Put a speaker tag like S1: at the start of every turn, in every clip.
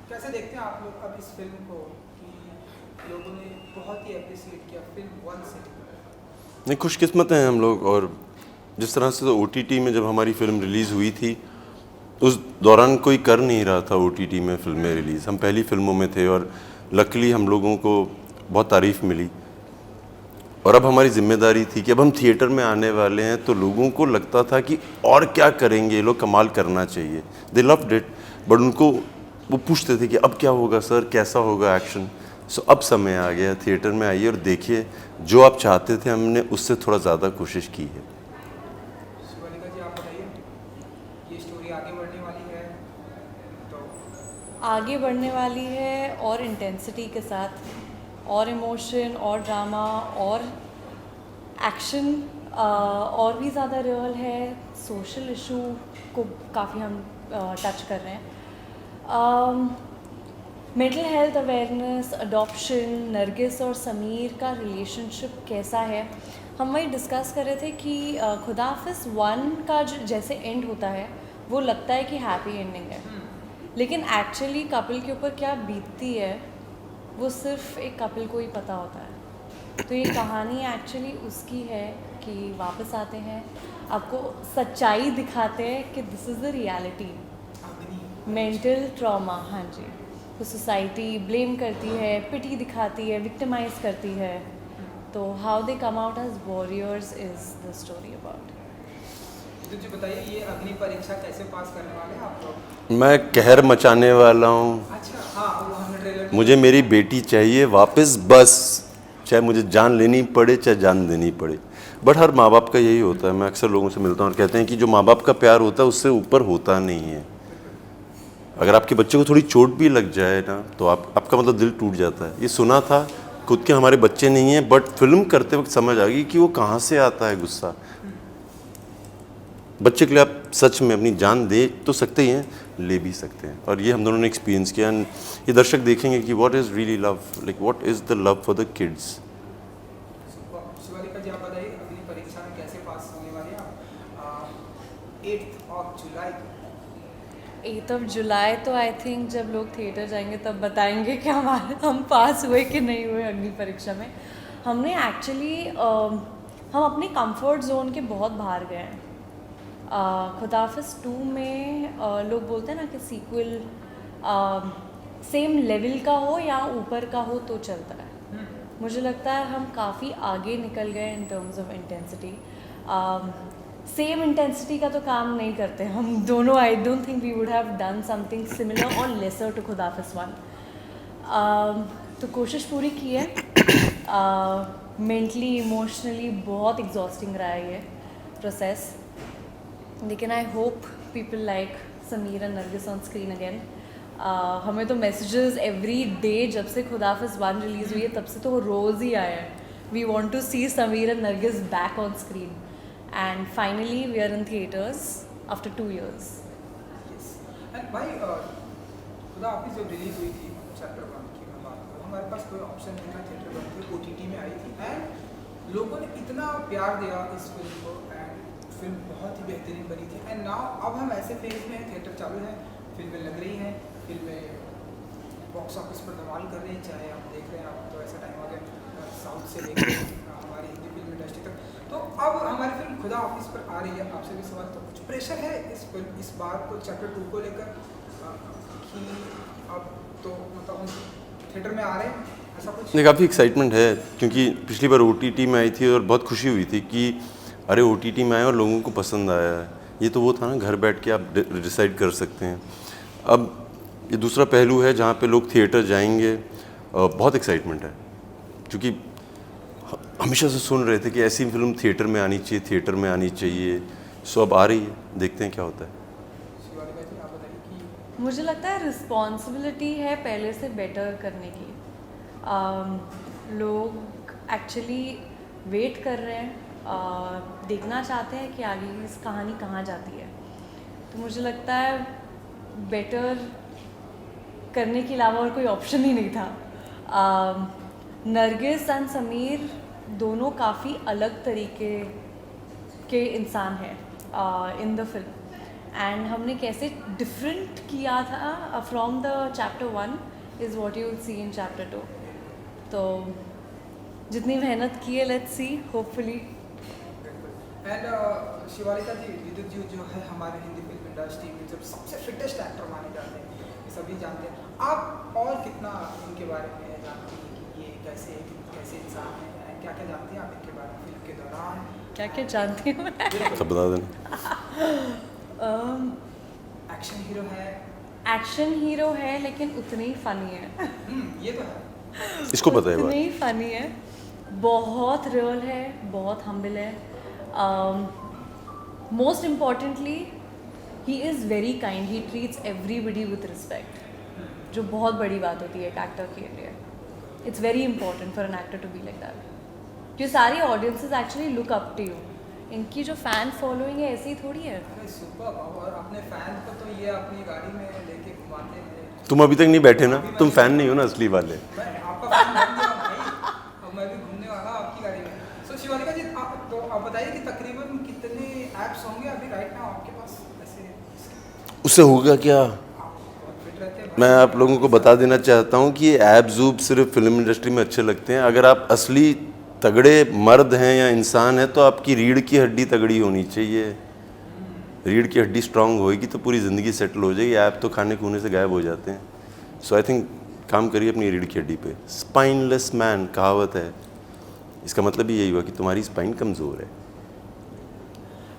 S1: कैसे देखते हैं आप लोग अब इस फिल्म को कि लोगों ने बहुत ही अप्रिशिएट किया फिल्म वन से?
S2: नहीं, खुशकिस्मत हैं हम लोग। और जिस तरह से तो ओटीटी में जब हमारी फ़िल्म रिलीज़ हुई थी, उस दौरान कोई कर नहीं रहा था ओटीटी में फ़िल्में रिलीज़। हम पहली फ़िल्मों में थे और लकीली हम लोगों को बहुत तारीफ़ मिली। और अब हमारी ज़िम्मेदारी थी कि अब हम थिएटर में आने वाले हैं, तो लोगों को लगता था कि और क्या करेंगे ये लोग, कमाल करना चाहिए। दे लव्ड इट, बट उनको वो पूछते थे कि अब क्या होगा सर, कैसा होगा एक्शन। सो अब समय आ गया, थिएटर में आइए और देखिए, जो आप चाहते थे हमने उससे थोड़ा ज़्यादा कोशिश की है।
S1: शिवालिका जी, आप बताइए, ये स्टोरी आगे बढ़ने वाली है तो?
S3: आगे बढ़ने वाली है और इंटेंसिटी के साथ, और इमोशन और ड्रामा और एक्शन, और भी ज़्यादा रियल है। सोशल इशू को काफ़ी हम टच कर रहे हैं। Mental health awareness, adoption, Nargis और समीर का रिलेशनशिप कैसा है, हम वही डिस्कस कर रहे थे कि खुदा हाफिज़ वन का जो जैसे एंड होता है वो लगता है कि हैप्पी एंडिंग है, लेकिन एक्चुअली कपल के ऊपर क्या बीतती है वो सिर्फ एक कपल को ही पता होता है। तो ये कहानी एक्चुअली उसकी है कि वापस आते हैं, आपको सच्चाई दिखाते हैं कि दिस इज़ द रियलिटी।
S1: अग्नि
S3: मेंटल ट्रॉमा, हाँ जी, तो सोसाइटी ब्लेम करती है, पिटी दिखाती है, विक्टिमाइज करती है। तो how they come out as warriors is the story about.
S1: तो जी बताइए, ये अग्नि परीक्षा कैसे पास करने वाले हैं आप लोग?
S2: मैं कहर मचाने वाला हूँ।
S1: अच्छा, हाँ, वो हमने ट्रेलर में
S2: मुझे मेरी बेटी चाहिए वापस, बस। चाहे मुझे जान लेनी पड़े, चाहे जान देनी पड़े। बट हर माँ बाप का यही होता है। मैं अक्सर लोगों से मिलता हूँ और कहते हैं कि जो माँ बाप का प्यार होता है उससे ऊपर होता नहीं है। अगर आपके बच्चे को थोड़ी चोट भी लग जाए ना, तो आपका मतलब दिल टूट जाता है। ये सुना था, खुद के हमारे बच्चे नहीं हैं, बट फिल्म करते वक्त समझ आ गई कि वो कहाँ से आता है गुस्सा। बच्चे के लिए आप सच में अपनी जान दे तो सकते ही हैं, ले भी सकते हैं। और ये हम दोनों ने एक्सपीरियंस किया। एंड ये दर्शक देखेंगे कि what is really love, like what is the love for the kids.
S1: Shivaleeka ji, आप बताइए, अग्नि परीक्षा में कैसे पास होने वाले हैं आप? 8 जुलाई को।
S3: 8 जुलाई तो आई थिंक जब लोग थिएटर जाएंगे तब बताएंगे कि हम पास हुए कि नहीं हुए अग्नि परीक्षा में। हमने एक्चुअली हम अपने कंफर्ट जोन के बहुत बाहर गए हैं। खुदा हाफिज़ 2 में लोग बोलते हैं ना कि सीक्वल सेम लेवल का हो या ऊपर का हो तो चलता है। मुझे लगता है हम काफ़ी आगे निकल गए in terms of intensity. Same intensity का तो काम नहीं करते हम दोनों। I don't think we would have done something similar और लेसर टू खुदा हाफिज़ 1। तो कोशिश पूरी की है। मेंटली इमोशनली बहुत एग्जॉस्टिंग रहा है ये प्रोसेस, लेकिन I hope people like Sameer and Nargis on screen again. हमें तो मैसेजेस एवरी डे जब से खुदा हाफिज़ 1 रिलीज़ हुई है तब से तो वो रोज़ ही आया है, we want to see Sameer and Nargis back on screen, and finally we are in theatres after 2 years।
S1: Yes. And भाई, खुदा हाफिज़ जब रिलीज हुई थी चैप्टर 1 की मैं बात करूँ, हमारे पास कोई ऑप्शन नहीं था। थिएटर 1 की ओटीटी में आई थी एंड लोगों ने इतना प्यार दिया इस फिल्म को एंड फिल्म बहुत ही बेहतरीन बनी थी। एंड नाउ अब हम ऐसे फेज में हैं, थिएटर चालू है, फिल्में लग रही हैं, फिल्में बॉक्स ऑफिस पर धमाल कर रही हैं। चाहे आप देख रहे हैं, आप तो ऐसा टाइम आ गया साउथ से लेकर हमारी हिंदी फिल्म इंडस्ट्री तक। तो अब हमारी फिल्म खुदा ऑफिस पर आ रही है। आपसे भी सवाल, तो कुछ प्रेशर है इस फिल्म, इस बार को चैप्टर 2 को लेकर कि अब तो मतलब हम थिएटर में आ रहे हैं, ऐसा कुछ?
S2: नहीं, काफ़ी एक्साइटमेंट है, क्योंकि पिछली बार ओटीटी में आई थी और बहुत खुशी हुई थी कि अरे ओटीटी में आया और लोगों को पसंद आया है। ये तो वो था ना, घर बैठ के आप डिसाइड कर सकते हैं। अब ये दूसरा पहलू है जहाँ पे लोग थिएटर जाएंगे। बहुत एक्साइटमेंट है, क्योंकि हमेशा से सुन रहे थे कि ऐसी फिल्म थिएटर में आनी चाहिए, थिएटर में आनी चाहिए। सो अब आ रही है, देखते हैं क्या होता है।
S1: शिवालिका जी, आप बताइए कि
S3: मुझे लगता है रिस्पॉन्सिबिलिटी है पहले से बेटर करने की। लोग एक्चुअली वेट कर रहे हैं, देखना चाहते हैं कि आगे इस कहानी कहाँ जाती है। तो मुझे लगता है बेटर करने के अलावा और कोई ऑप्शन ही नहीं था। नरगिस एंड समीर दोनों काफ़ी अलग तरीके के इंसान हैं इन द फिल्म, एंड हमने कैसे डिफरेंट किया था from the chapter 1 is what you will see in chapter 2. तो जितनी मेहनत की है, let's see, hopefully.
S1: And Shivaleeka ji, Vidyut ji जो है हमारे हिंदी फिल्म इंडस्ट्री में जब सबसे फिटेस्ट एक्टर माने जाते हैं, ये सभी जानते हैं. आप और कितना इनके बारे में जानती हैं कि ये कैसे इंसान है, क्या क्या जानती हैं आप इनके बारे में फिल्म के दौरान?
S3: क्या क्या जानती हूँ मैं?
S2: सब बता देना.
S1: एक्शन हीरो है.
S3: एक्शन हीरो है लेकिन उतने ही फनी है.
S1: ये तो है.
S2: इसको पता है
S3: उतने
S2: बात.
S3: ही फनी है, बहुत रियल है, बहुत हम्बल है. Most importantly he is very kind, he treats everybody with respect, जो बहुत बड़ी बात होती है एक एक्टर के लिए. It's very important for an actor to be like that. जो सारी audiences actually look up to you. इनकी जो फैन फॉलोइंग है ऐसी थोड़ी है.
S1: अरे सुपर. और अपने फैन को तो ये अपनी गाड़ी में लेके घुमाते हैं.
S2: तुम अभी तक नहीं बैठे ना, तुम फैन नहीं हो ना असली वाले.
S1: मैं आपका फैन बन गया भाई. अब मैं भी घूमने वाला आपकी गाड़ी में. सो शिवालिका जी, आप बताइए कि तकरीबन कितने ऐप्स होंगे अभी राइट नाउ आपके पास ऐसे?
S2: उससे होगा क्या?
S1: आप बहुत फिट रहते हैं.
S2: मैं आप लोगों को बता देना चाहता हूँ कि ये ऐप जूब सिर्फ फिल्म इंडस्ट्री में अच्छे लगते हैं. अगर आप असली तगड़े मर्द हैं या इंसान हैं तो आपकी रीढ़ की हड्डी तगड़ी होनी चाहिए. रीढ़ की हड्डी स्ट्रांग होएगी तो पूरी ज़िंदगी सेटल हो जाएगी. ऐप तो खाने खूने से गायब हो जाते हैं. सो आई थिंक काम करिए अपनी रीढ़ की हड्डी पे. स्पाइनलेस मैन कहावत है, इसका मतलब ही यही हुआ कि तुम्हारी स्पाइन कमज़ोर है.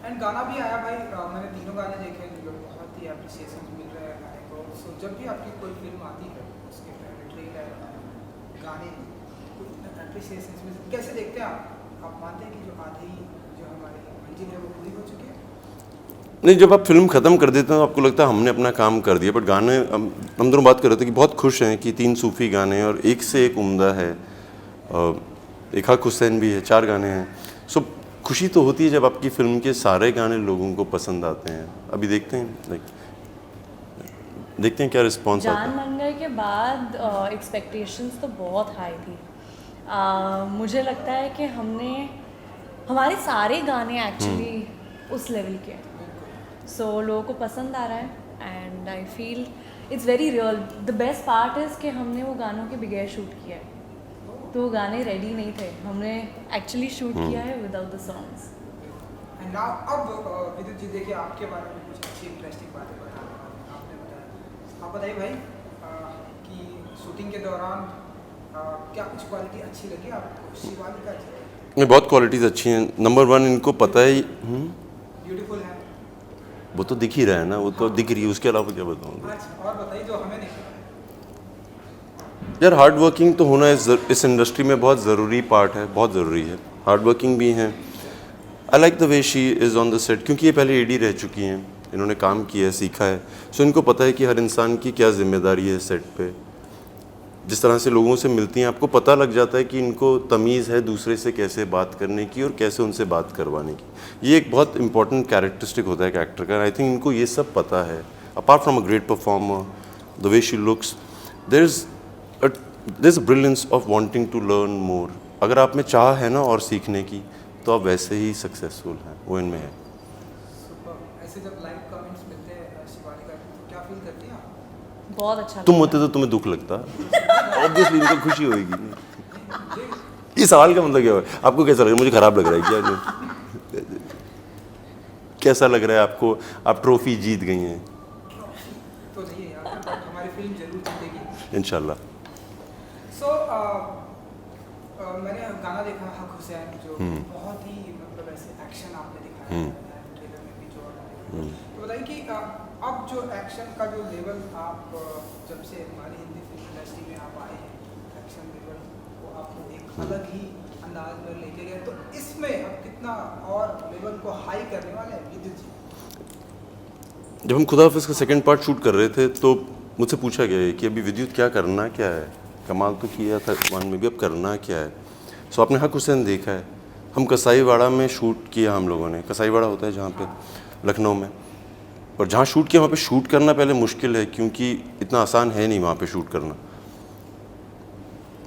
S1: एंड गाना भी आया भाई. मैंने तीनों गाने देखे, बहुत ही एप्रिसिएशन मिल रहा है गाने को. सो जब भी आपकी कोई फिल्म आती है उसके ट्रेलर गाने एप्रिसिएशन कैसे देखते हैं आप मानते हैं कि जो आधी जो हमारी मंजिल है वो पूरी हो चुकी है?
S2: नहीं, जब आप फिल्म ख़त्म कर देते हैं तो आपको लगता है हमने अपना काम कर दिया. बट गाने हम दोनों बात कर रहे थे कि बहुत खुश हैं कि 3 सूफ़ी गाने और एक से एक उम्दा है. एक हक हुसैन भी है, 4 गाने हैं. सो खुशी तो होती है जब आपकी फ़िल्म के सारे गाने लोगों को पसंद आते हैं. अभी देखते हैं देखते हैं क्या रिस्पॉन्स आता
S3: जान
S2: है.
S3: मन गए के बाद एक्सपेक्टेशंस तो बहुत हाई थी. मुझे लगता है कि हमारे सारे गाने एक्चुअली उस लेवल के हैं. सो लोगों को पसंद आ रहा है and I feel it's very real. The best part is कि हमने वो गानों के बगैर शूट किया है, तो वो गाने रेडी नहीं थे. हमने एक्चुअली शूट किया है without the songs.
S1: And now अब विद्युत जी देखिए आपके बारे में कुछ अच्छी इंटरेस्टिंग बातें बताने वाले हैं. आपने बताया, आप बताइए भाई कि शूटिंग के दौरान क्या कुछ क्वालिटी अच्छी लगी आपको शिवालिका जी?
S2: नहीं, बहुत क्वालिटीज़ अच्छी हैं. नंबर 1 इनको पता है.
S1: ब्यूटीफुल है.
S2: वो तो दिख ही रहा है ना, वो तो दिख रही है. उसके अलावा क्या बताऊँगा
S1: अच्छा, और बताइए जो हमें नहीं पता.
S2: यार. हार्ड वर्किंग तो होना इस इंडस्ट्री में बहुत ज़रूरी पार्ट है, बहुत ज़रूरी है. हार्ड वर्किंग भी हैं. I like the way she is on the set, क्योंकि ये पहले एडी रह चुकी हैं, इन्होंने काम किया है, सीखा है. सो इनको पता है कि हर इंसान की क्या जिम्मेदारी है सेट पे. जिस तरह से लोगों से मिलती हैं आपको पता लग जाता है कि इनको तमीज़ है दूसरे से कैसे बात करने की और कैसे उनसे बात करवाने की. ये एक बहुत इंपॉर्टेंट कैरेक्टरिस्टिक होता है एक एक्टर का. आई थिंक इनको ये सब पता है. Apart from a great performer, the way she looks, there is a brilliance of wanting to learn more. अगर आप में चाह है ना और सीखने की, तो आप वैसे ही सक्सेसफुल हैं. वो इनमें है.
S1: सुपर. ऐसे जब लाइव कमेंट्स मिलते हैं शिवालिका की तो क्या फील करती हैं आप?
S3: बहुत अच्छा
S2: तुम
S3: लगा.
S2: होते तो तुम्हें दुख लगता. ऑब्वियसली इनको खुशी होगी. ये सवाल का मतलब क्या है? आपको कैसा लग रहा है? मुझे ख़राब लग रहा है क्या? कैसा लग रहा है आपको? आप ट्रॉफी जीत गई हैं.
S1: तो नहीं है यार, बट हमारी फिल्म जरूर जीतेगी
S2: इंशाल्लाह.
S1: सो मैंने गाना देखा हक हुसैन, जो बहुत ही मतलब ऐसे एक्शन आपने दिखाया है ट्रेलर में भी जो. तो बताइए कि अब जो एक्शन का जो लेवल आप जब से हमारी हिंदी फिल्म इंडस्ट्री में आप आए हैं, एक्शन लेवल को आप एक अलग ही अंदाज में लेके गए, तो इसमें अब कितना और लेवल को हाई करने वाले हैं विद्युत जी?
S2: जब हम खुदा हाफिज़ का सेकंड पार्ट शूट कर रहे थे तो मुझसे पूछा गया कि अभी विद्युत क्या करना क्या है. कमाल तो किया था 1 में भी, अब करना क्या है. सो आपने हक हुसैन देखा है. हम कसाईवाड़ा में शूट किया हम लोगों ने. कसाईवाड़ा होता है जहाँ पे लखनऊ में, और जहाँ शूट किया वहाँ पे शूट करना पहले मुश्किल है, क्योंकि इतना आसान है नहीं वहाँ पे शूट करना.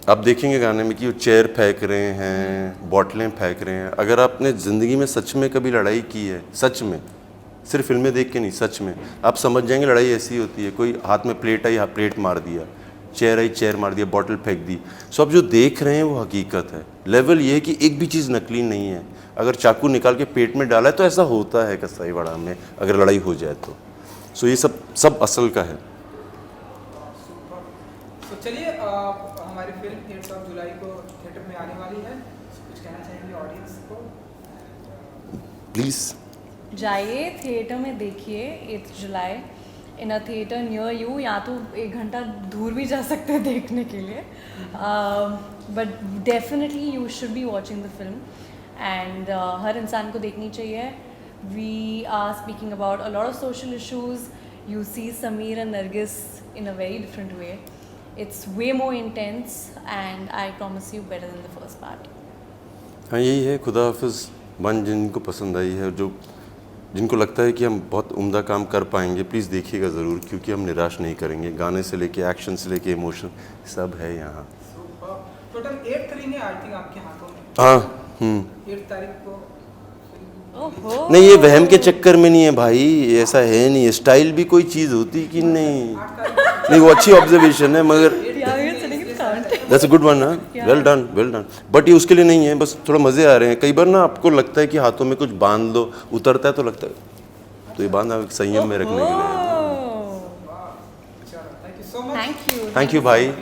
S2: आप देखेंगे गाने में कि वो चेयर फेंक रहे हैं, बॉटलें फेंक रहे हैं. अगर आपने ज़िंदगी में सच में कभी लड़ाई की है, सिर्फ फिल्में देख के नहीं, सच में आप समझ जाएंगे लड़ाई ऐसी होती है। कोई हाथ में प्लेट आई, प्लेट मार दिया, चेयर आई, चेयर मार दिया, बॉटल फेंक दी। सो आप जो देख रहे हैं वो हकीकत है। लेवल ये है कि एक भी चीज़ नकली नहीं है। अगर चाकू निकाल के पेट में डाला है तो ऐसा होता है कसाईवाड़ा में, अगर लड़ाई हो जाए तो। सो ये सब असल का है।
S1: तो चलिए हमारी फिल्म 8 जुलाई को थिएटर में आने वाली है, कुछ कहना चाहेंगे ऑडियंस को?
S2: प्लीज़
S3: जाइए थिएटर में देखिए 8 जुलाई इन अ थिएटर नियर यू, या तो 1 घंटा दूर भी जा सकते हैं देखने के लिए, but definitely you should be watching the film and हर इंसान को देखनी चाहिए। We are speaking about a lot of social issues. You see Sameer and Nargis in a very different way. It's way more intense and I promise you better than the first part.
S2: हाँ यही है। खुदा हाफिज़ 1 जिनको पसंद आई है, जो जिनको लगता है कि हम बहुत उम्दा काम कर पाएंगे, प्लीज़ देखिएगा ज़रूर, क्योंकि हम निराश नहीं करेंगे। गाने से लेके एक्शन से लेके इमोशन सब है यहाँ।
S1: टोटल 8 फिल्में आई थिंक आपके हाथों में।
S2: हाँ
S1: 8 तारीख को
S3: ओहो,
S2: नहीं, ये वहम के चक्कर में नहीं है भाई, ऐसा है नहीं। स्टाइल भी कोई चीज़ होती कि नहीं।
S1: 8 तारीख
S2: नहीं वो अच्छी ऑब्जर्वेशन है, मगर
S3: yeah, you're sitting in front.
S2: That's a good one. हाँ well done, well done. But ये उसके लिए नहीं है, बस थोड़ा मज़े आ रहे हैं। कई बार ना आपको लगता है कि हाथों में कुछ बांध लो, उतरता है तो लगता है तो ये बांध संयम में रखने के लिए।
S3: Oh,
S1: चलो thank you so much.
S3: thank you.
S2: Thank you भाई।